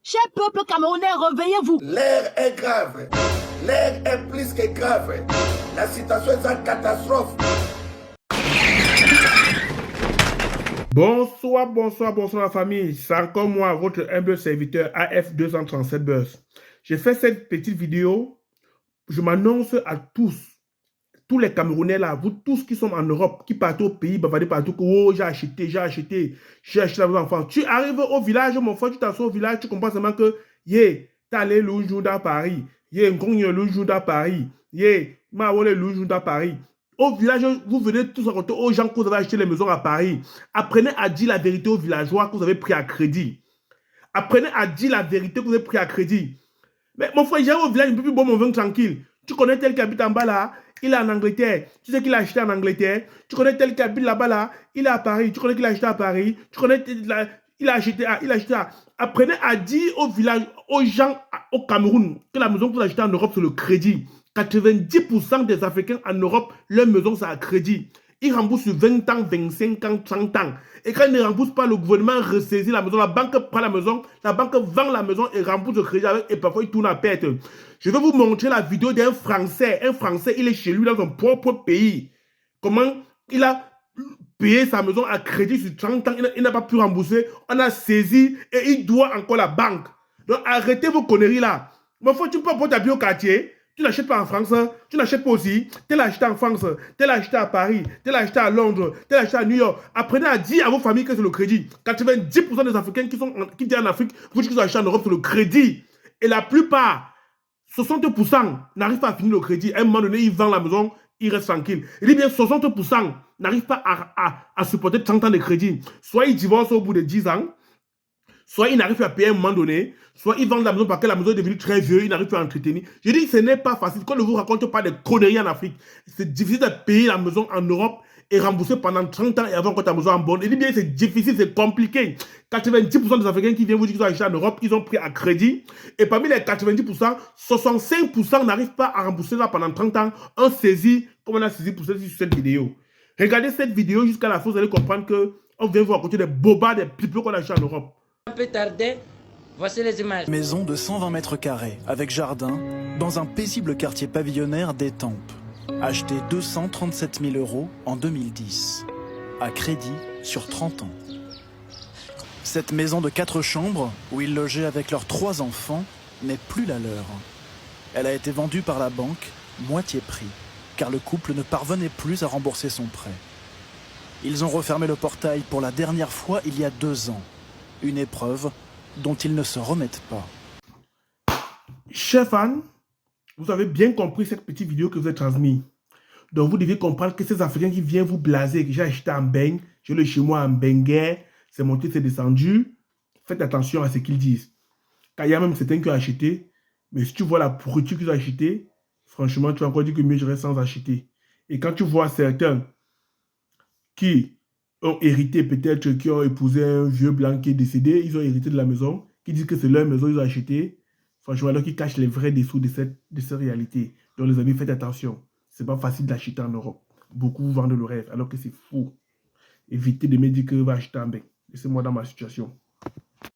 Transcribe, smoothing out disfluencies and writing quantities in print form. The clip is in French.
Cher peuple camerounais, réveillez-vous. L'air est grave. L'air est plus que grave. La situation est en catastrophe. Bonsoir la famille. C'est encore moi, votre humble serviteur AF237 Buzz. J'ai fait cette petite vidéo. Je m'annonce à tous les Camerounais là, vous tous qui sont en Europe, qui partent au pays, bavardez partout, que oh, j'ai acheté à vos enfants. Tu arrives au village, mon frère, tu t'assois au village, tu comprends seulement que, t'as allé le jour dans Paris, le jour dans Paris, le jour dans Paris. Au village, vous venez tous raconter aux gens que vous avez acheté les maisons à Paris. Apprenez à dire la vérité aux villageois que vous avez pris à crédit. Apprenez à dire la vérité que vous avez pris à crédit. Mais mon frère, j'arrive au village, je ne peux plus boire mon vin tranquille. Tu connais tel qui habite en bas là, il est en Angleterre. Tu sais qu'il a acheté en Angleterre. Tu connais tel qui habite là-bas là, il est à Paris. Tu connais qu'il a acheté à Paris. Tu connais il a acheté à. Apprenez à dire au village, aux gens au Cameroun, que la maison que vous achetez en Europe, c'est le crédit. 90% des Africains en Europe, leur maison, c'est à crédit. Ils remboursent sur 20 ans, 25 ans, 30 ans. Et quand ils ne remboursent pas, le gouvernement ressaisit la maison. La banque prend la maison, la banque vend la maison et rembourse le crédit avec, et parfois il tourne à perte. Je vais vous montrer la vidéo d'un Français. Un Français, il est chez lui dans son propre pays. Comment il a payé sa maison à crédit sur 30 ans. Il n'a pas pu rembourser. On a saisi et il doit encore la banque. Donc arrêtez vos conneries là. Mais faut tu peux pas t'habiller au quartier. Tu n'achètes pas en France, tu n'achètes pas aussi. Tu l'as acheté en France, tu l'as acheté à Paris, tu l'as acheté à Londres, tu l'as acheté à New York. Apprenez à dire à vos familles que c'est le crédit. 90% des Africains qui vivent en Afrique, vous dites qu'ils ont acheté en Europe, c'est le crédit. Et la plupart, 60% n'arrivent pas à finir le crédit. À un moment donné, ils vendent la maison, ils restent tranquilles. Il dit bien 60% n'arrivent pas à supporter 30 ans de crédit. Soit ils divorcent au bout de 10 ans, soit ils n'arrivent pas à payer à un moment donné, soit ils vendent la maison parce que la maison est devenue très vieille, ils n'arrivent pas à entretenir. Je dis que ce n'est pas facile. Quand ne vous raconte pas des conneries en Afrique, c'est difficile de payer la maison en Europe et rembourser pendant 30 ans et avoir encore ta maison en bonne. Il dit bien c'est difficile, c'est compliqué. 90% des Africains qui viennent vous dire qu'ils ont acheté en Europe, ils ont pris à crédit. Et parmi les 90%, 65% n'arrivent pas à rembourser ça pendant 30 ans. On saisit, comme on a saisi pour cette vidéo. Regardez cette vidéo jusqu'à la fin, vous allez comprendre qu'on vient vous raconter des bobards, des pipes qu'on a acheté en Europe. Un peu tardé, voici les images. Maison de 120 mètres carrés, avec jardin, dans un paisible quartier pavillonnaire d'Étampes. Acheté 237 000 € en 2010. À crédit sur 30 ans. Cette maison de 4 chambres, où ils logeaient avec leurs 3 enfants, n'est plus la leur. Elle a été vendue par la banque, moitié prix, car le couple ne parvenait plus à rembourser son prêt. Ils ont refermé le portail pour la dernière fois il y a 2 ans. Une épreuve dont ils ne se remettent pas. Chers fans, vous avez bien compris cette petite vidéo que je vous ai transmise. Donc vous devez comprendre que ces Africains qui viennent vous blaser, que j'ai acheté en beigne, j'ai le chez moi en benguet, c'est monté, c'est descendu. Faites attention à ce qu'ils disent. Car il y a même certains qui ont acheté, mais si tu vois la pourriture qu'ils ont acheté, franchement, tu vas encore dire que mieux je reste sans acheter. Et quand tu vois certains qui ont hérité, peut-être qui ont épousé un vieux blanc qui est décédé, ils ont hérité de la maison, qui disent que c'est leur maison, ils ont acheté. Franchement, alors qu'ils cachent les vrais dessous de cette réalité. Donc les amis, faites attention. C'est pas facile d'acheter en Europe. Beaucoup vous vendent le rêve, alors que c'est faux. Évitez de me dire que va acheter en bec. Laissez-moi dans ma situation.